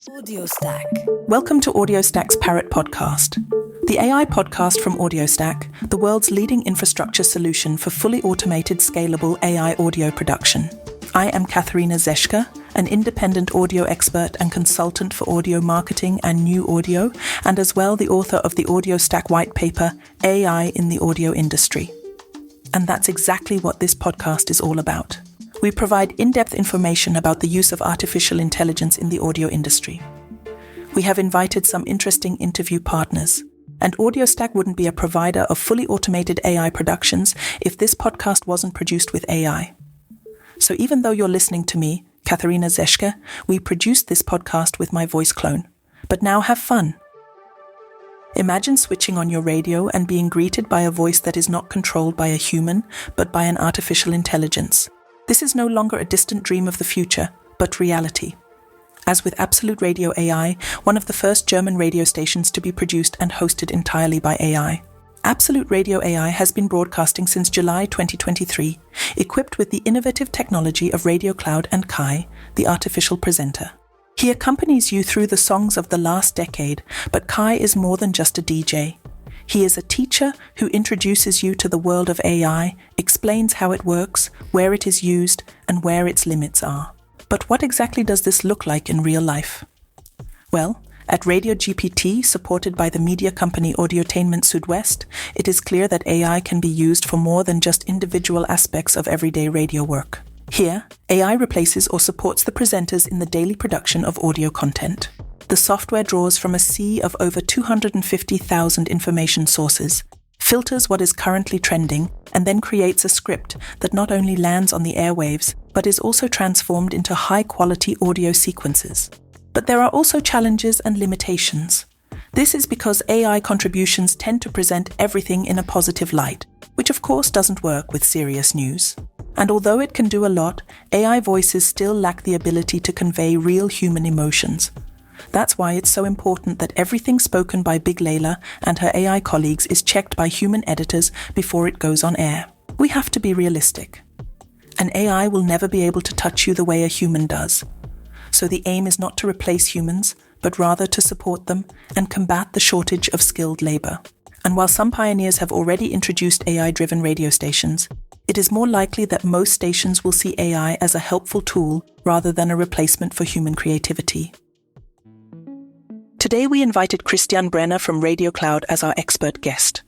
AudioStack. Welcome to AudioStack's Parrot Podcast, the AI podcast from AudioStack, the world's leading infrastructure solution for fully automated, scalable AI audio production. I am Katharina Zeschke, an independent audio expert and consultant for audio marketing and new audio, and as well the author of the AudioStack white paper, AI in the Audio Industry. And that's exactly what this podcast is all about. We provide in-depth information about the use of artificial intelligence in the audio industry. We have invited some interesting interview partners, and AudioStack wouldn't be a provider of fully automated AI productions if this podcast wasn't produced with AI. So even though you're listening to me, Katharina Zeschke, we produced this podcast with my voice clone. But now have fun. Imagine switching on your radio and being greeted by a voice that is not controlled by a human, but by an artificial intelligence. This is no longer a distant dream of the future, but reality. As with Absolute Radio AI, one of the first German radio stations to be produced and hosted entirely by AI. Absolute Radio AI has been broadcasting since July 2023, equipped with the innovative technology of RadioCloud and Kai, the artificial presenter. He accompanies you through the songs of the last decade, but Kai is more than just a DJ. He is a teacher who introduces you to the world of AI, explains how it works, where it is used, and where its limits are. But what exactly does this look like in real life? Well, at Radio GPT, supported by the media company Audiotainment Südwest, it is clear that AI can be used for more than just individual aspects of everyday radio work. Here, AI replaces or supports the presenters in the daily production of audio content. The software draws from a sea of over 250,000 information sources, filters what is currently trending, and then creates a script that not only lands on the airwaves, but is also transformed into high-quality audio sequences. But there are also challenges and limitations. This is because AI contributions tend to present everything in a positive light, which of course doesn't work with serious news. And although it can do a lot, AI voices still lack the ability to convey real human emotions. That's why it's so important that everything spoken by Big Layla and her AI colleagues is checked by human editors before it goes on air. We have to be realistic. An AI will never be able to touch you the way a human does. So the aim is not to replace humans, but rather to support them and combat the shortage of skilled labor. And while some pioneers have already introduced AI-driven radio stations, it is more likely that most stations will see AI as a helpful tool rather than a replacement for human creativity. Today we invited Christian Brenner from RadioCloud as our expert guest.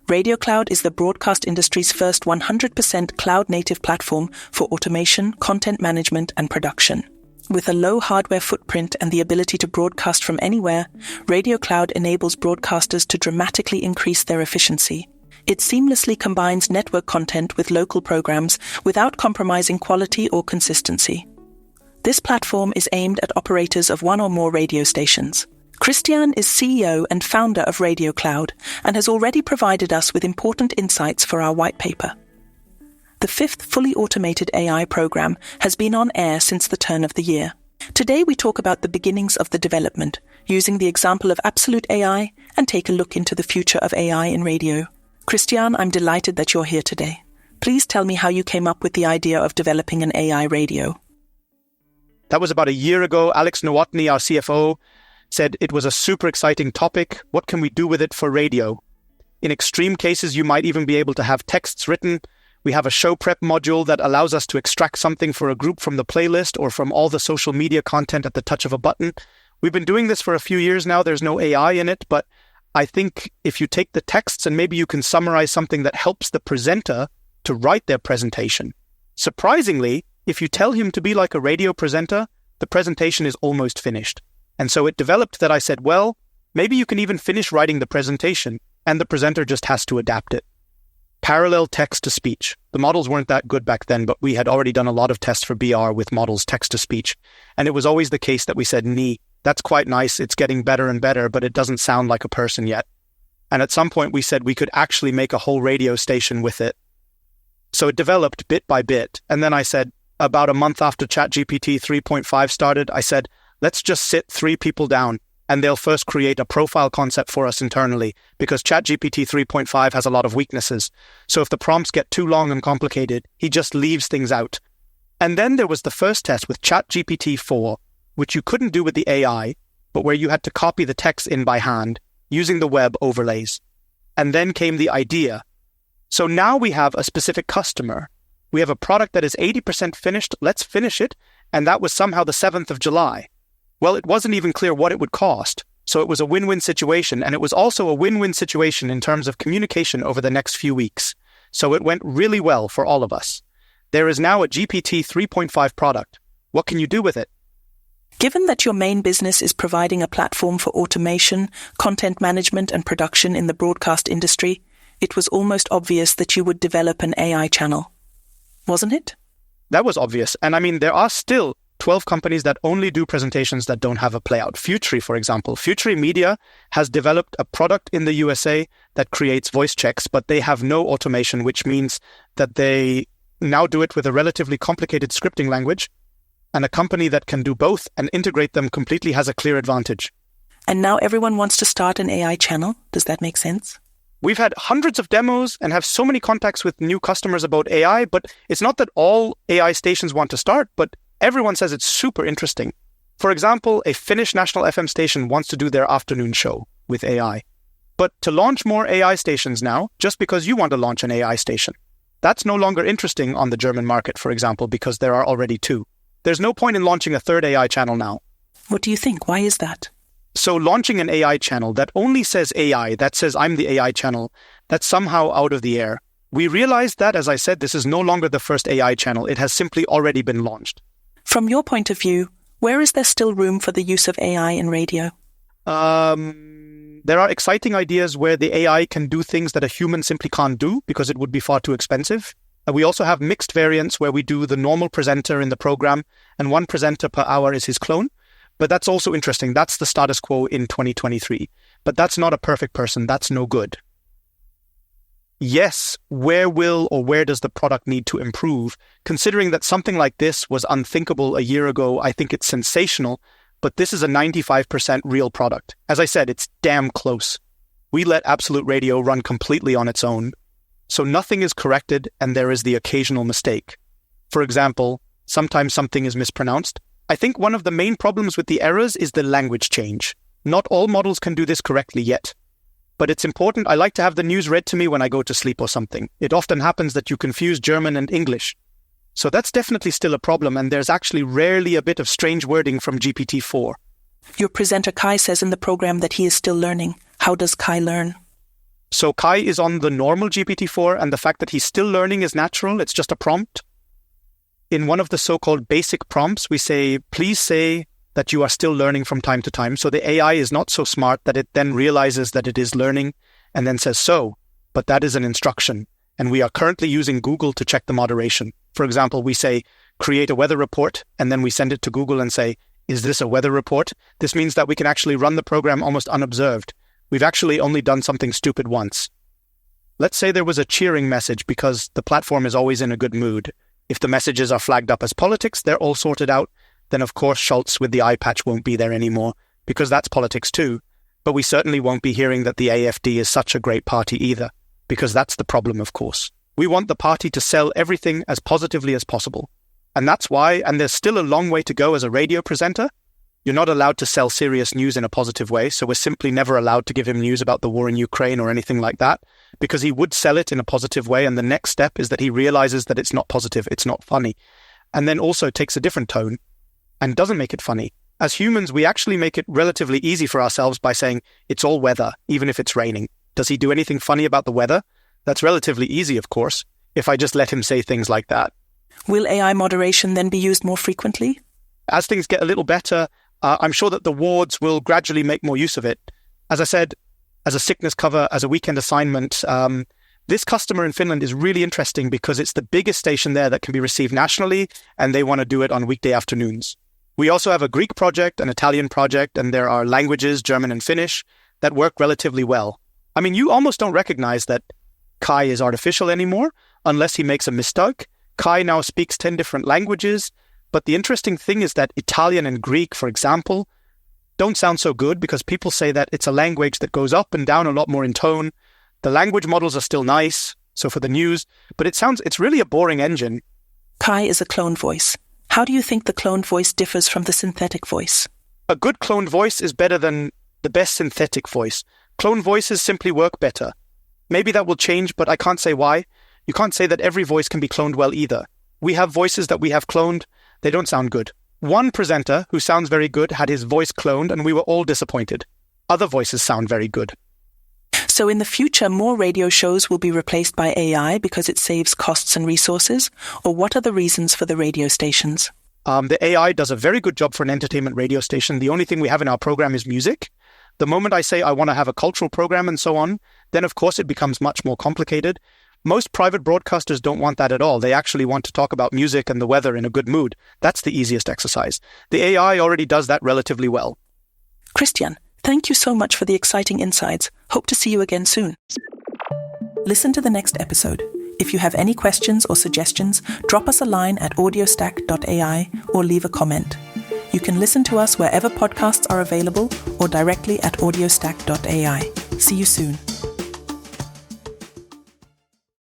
RadioCloud is the broadcast industry's first 100% cloud-native platform for automation, content management, and production. With a low hardware footprint and the ability to broadcast from anywhere, RadioCloud enables broadcasters to dramatically increase their efficiency. It seamlessly combines network content with local programs without compromising quality or consistency. This platform is aimed at operators of one or more radio stations. Christian is CEO and founder of RadioCloud and has already provided us with important insights for our white paper. The fifth fully automated AI program has been on air since the turn of the year. Today we talk about the beginnings of the development, using the example of Absolute AI, and take a look into the future of AI in radio. Christian, I'm delighted that you're here today. Please tell me how you came up with the idea of developing an AI radio. That was about a year ago. Alex Nowotny, our CFO, said it was a super exciting topic. What can we do with it for radio? In extreme cases, you might even be able to have texts written. We have a show prep module that allows us to extract something for a group from the playlist or from all the social media content at the touch of a button. We've been doing this for a few years now. There's no AI in it, but I think if you take the texts and maybe you can summarize something that helps the presenter to write their presentation. Surprisingly, if you tell him to be like a radio presenter, the presentation is almost finished. And so it developed that I said, well, maybe you can even finish writing the presentation and the presenter just has to adapt it. Parallel text to speech. The models weren't that good back then, but we had already done a lot of tests for BR with models text to speech. And it was always the case that we said, that's quite nice. It's getting better and better, but it doesn't sound like a person yet. And at some point we said we could actually make a whole radio station with it. So it developed bit by bit. And then I said, about a month after ChatGPT 3.5 started, I said, let's just sit 3 people down and they'll first create a profile concept for us internally because ChatGPT 3.5 has a lot of weaknesses. So if the prompts get too long and complicated, he just leaves things out. And then there was the first test with ChatGPT 4, which you couldn't do with the AI, but where you had to copy the text in by hand using the web overlays. And then came the idea. So now we have a specific customer. We have a product that is 80% finished. Let's finish it. And that was somehow the 7th of July. Well, it wasn't even clear what it would cost. So it was a win-win situation. And it was also a win-win situation in terms of communication over the next few weeks. So it went really well for all of us. There is now a GPT 3.5 product. What can you do with it? Given that your main business is providing a platform for automation, content management and production in the broadcast industry, it was almost obvious that you would develop an AI channel. Wasn't it? That was obvious. And I mean, there are still 12 companies that only do presentations that don't have a playout. Futury, for example. Futury Media has developed a product in the USA that creates voice checks, but they have no automation, which means that they now do it with a relatively complicated scripting language. And a company that can do both and integrate them completely has a clear advantage. And now everyone wants to start an AI channel. Does that make sense? We've had hundreds of demos and have so many contacts with new customers about AI, but it's not that all AI stations want to start, but everyone says it's super interesting. For example, a Finnish national FM station wants to do their afternoon show with AI. But to launch more AI stations now, just because you want to launch an AI station, that's no longer interesting on the German market, for example, because there are already 2. There's no point in launching a third AI channel now. What do you think? Why is that? So launching an AI channel that only says AI, that says I'm the AI channel, that's somehow out of the air. We realized that, as I said, this is no longer the first AI channel. It has simply already been launched. From your point of view, where is there still room for the use of AI in radio? There are exciting ideas where the AI can do things that a human simply can't do because it would be far too expensive. We also have mixed variants where we do the normal presenter in the program and one presenter per hour is his clone. But that's also interesting. That's the status quo in 2023. But that's not a perfect person. That's no good. Yes, where does the product need to improve? Considering that something like this was unthinkable a year ago, I think it's sensational. But this is a 95% real product. As I said, it's damn close. We let Absolute Radio run completely on its own. So nothing is corrected and there is the occasional mistake. For example, sometimes something is mispronounced. I think one of the main problems with the errors is the language change. Not all models can do this correctly yet. But it's important. I like to have the news read to me when I go to sleep or something. It often happens that you confuse German and English. So that's definitely still a problem, and there's actually rarely a bit of strange wording from GPT-4. Your presenter Kai says in the program that he is still learning. How does Kai learn? So Kai is on the normal GPT-4, and the fact that he's still learning is natural. It's just a prompt. In one of the so-called basic prompts, we say, please say that you are still learning from time to time. So the AI is not so smart that it then realizes that it is learning and then says so, but that is an instruction. And we are currently using Google to check the moderation. For example, we say, create a weather report, and then we send it to Google and say, is this a weather report? This means that we can actually run the program almost unobserved. We've actually only done something stupid once. Let's say there was a cheering message because the platform is always in a good mood. If the messages are flagged up as politics, they're all sorted out. Then, of course, Schultz with the eye patch won't be there anymore because that's politics too. But we certainly won't be hearing that the AfD is such a great party either, because that's the problem, of course. We want the party to sell everything as positively as possible. And that's why, and there's still a long way to go as a radio presenter, you're not allowed to sell serious news in a positive way, so we're simply never allowed to give him news about the war in Ukraine or anything like that, because he would sell it in a positive way, and the next step is that he realizes that it's not positive, it's not funny, and then also takes a different tone and doesn't make it funny. As humans, we actually make it relatively easy for ourselves by saying, it's all weather, even if it's raining. Does he do anything funny about the weather? That's relatively easy, of course, if I just let him say things like that. Will AI moderation then be used more frequently? As things get a little better, I'm sure that the wards will gradually make more use of it. As I said, as a sickness cover, as a weekend assignment, this customer in Finland is really interesting because it's the biggest station there that can be received nationally, and they want to do it on weekday afternoons. We also have a Greek project, an Italian project, and there are languages, German and Finnish, that work relatively well. I mean, you almost don't recognize that Kai is artificial anymore unless he makes a mistake. Kai now speaks 10 different languages. But the interesting thing is that Italian and Greek, for example, don't sound so good because people say that it's a language that goes up and down a lot more in tone. The language models are still nice, so for the news, but it's really a boring engine. Kai is a clone voice. How do you think the cloned voice differs from the synthetic voice? A good cloned voice is better than the best synthetic voice. Cloned voices simply work better. Maybe that will change, but I can't say why. You can't say that every voice can be cloned well either. We have voices that we have cloned. They don't sound good. One presenter who sounds very good had his voice cloned and we were all disappointed. Other voices sound very good. So in the future, more radio shows will be replaced by AI because it saves costs and resources? Or what are the reasons for the radio stations? The AI does a very good job for an entertainment radio station. The only thing we have in our program is music. The moment I say I want to have a cultural program and so on, then of course it becomes much more complicated. Most private broadcasters don't want that at all. They actually want to talk about music and the weather in a good mood. That's the easiest exercise. The AI already does that relatively well. Christian, thank you so much for the exciting insights. Hope to see you again soon. Listen to the next episode. If you have any questions or suggestions, drop us a line at audiostack.ai or leave a comment. You can listen to us wherever podcasts are available or directly at audiostack.ai. See you soon.